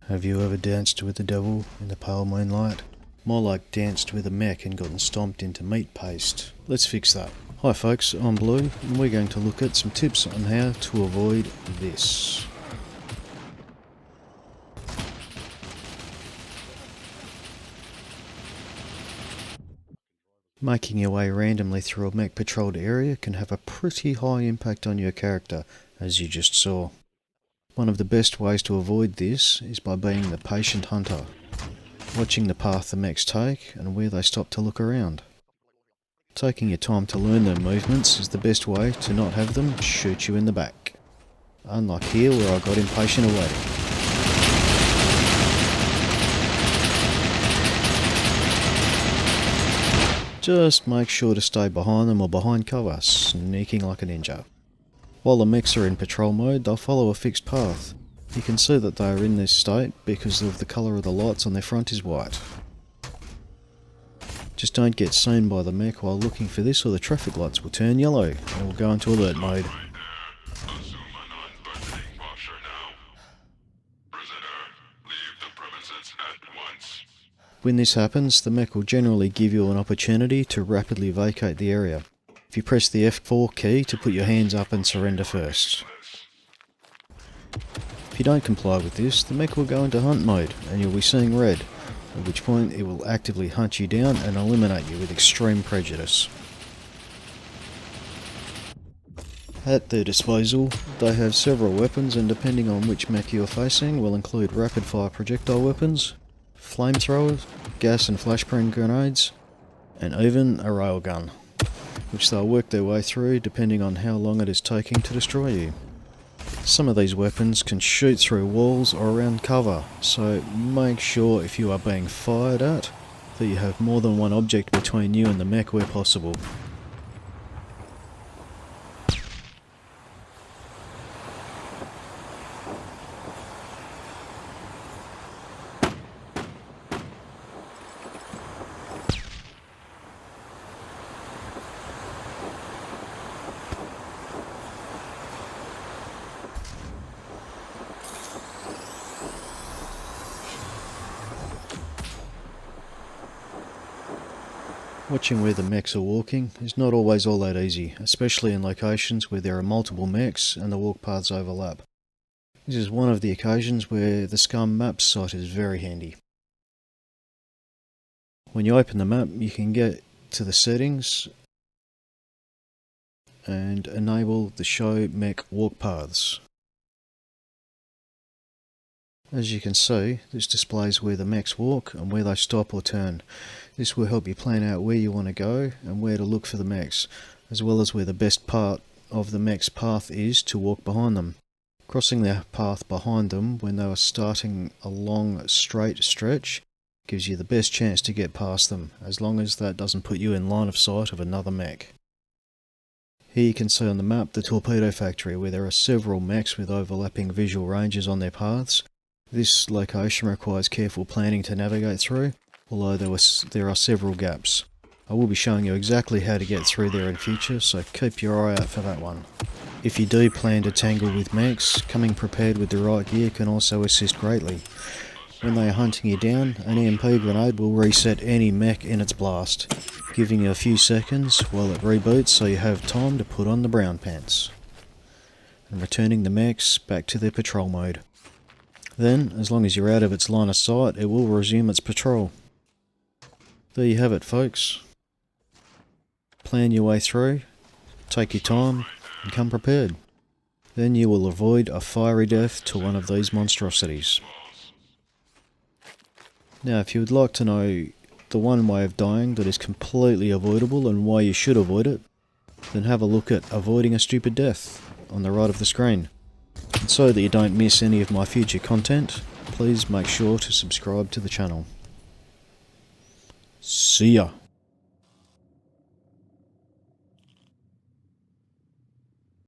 Have you ever danced with the devil in the pale moonlight? More like danced with a mech and gotten stomped into meat paste. Let's fix that. Hi folks, I'm Blue and we're going to look at some tips on how to avoid this. Making your way randomly through a mech patrolled area can have a pretty high impact on your character, as you just saw. One of the best ways to avoid this is by being the patient hunter, watching the path the mechs take and where they stop to look around. Taking your time to learn their movements is the best way to not have them shoot you in the back. Unlike here where I got impatient of waiting. Just make sure to stay behind them or behind cover, sneaking like a ninja. While the mechs are in patrol mode, they'll follow a fixed path. You can see that they are in this state because of the colour of the lights on their front is white. Just don't get seen by the mech while looking for this or the traffic lights will turn yellow and will go into alert mode. When this happens, the mech will generally give you an opportunity to rapidly vacate the area. If you press the F4 key to put your hands up and surrender first. If you don't comply with this, the mech will go into hunt mode and you'll be seeing red, at which point it will actively hunt you down and eliminate you with extreme prejudice. At their disposal, they have several weapons and depending on which mech you are facing will include rapid fire projectile weapons, flamethrowers, gas and flashbang grenades, and even a railgun, which they'll work their way through depending on how long it is taking to destroy you. Some of these weapons can shoot through walls or around cover, so make sure if you are being fired at that you have more than one object between you and the mech where possible. Watching where the mechs are walking is not always all that easy, especially in locations where there are multiple mechs and the walk paths overlap. This is one of the occasions where the Scum Maps site is very handy. When you open the map, you can get to the settings and enable the Show Mech Walk Paths. As you can see, this displays where the mechs walk and where they stop or turn. This will help you plan out where you want to go and where to look for the mechs, as well as where the best part of the mech's path is to walk behind them. Crossing their path behind them when they are starting a long straight stretch gives you the best chance to get past them, as long as that doesn't put you in line of sight of another mech. Here you can see on the map the torpedo factory where there are several mechs with overlapping visual ranges on their paths. This location requires careful planning to navigate through, although there are several gaps. I will be showing you exactly how to get through there in future, so keep your eye out for that one. If you do plan to tangle with mechs, coming prepared with the right gear can also assist greatly. When they are hunting you down, an EMP grenade will reset any mech in its blast, giving you a few seconds while it reboots so you have time to put on the brown pants, and returning the mechs back to their patrol mode. Then, as long as you're out of its line of sight, it will resume its patrol. There you have it, folks. Plan your way through, take your time, and come prepared. Then you will avoid a fiery death to one of these monstrosities. Now, if you would like to know the one way of dying that is completely avoidable and why you should avoid it, then have a look at Avoiding a Stupid Death on the right of the screen. And so that you don't miss any of my future content, please make sure to subscribe to the channel. See ya!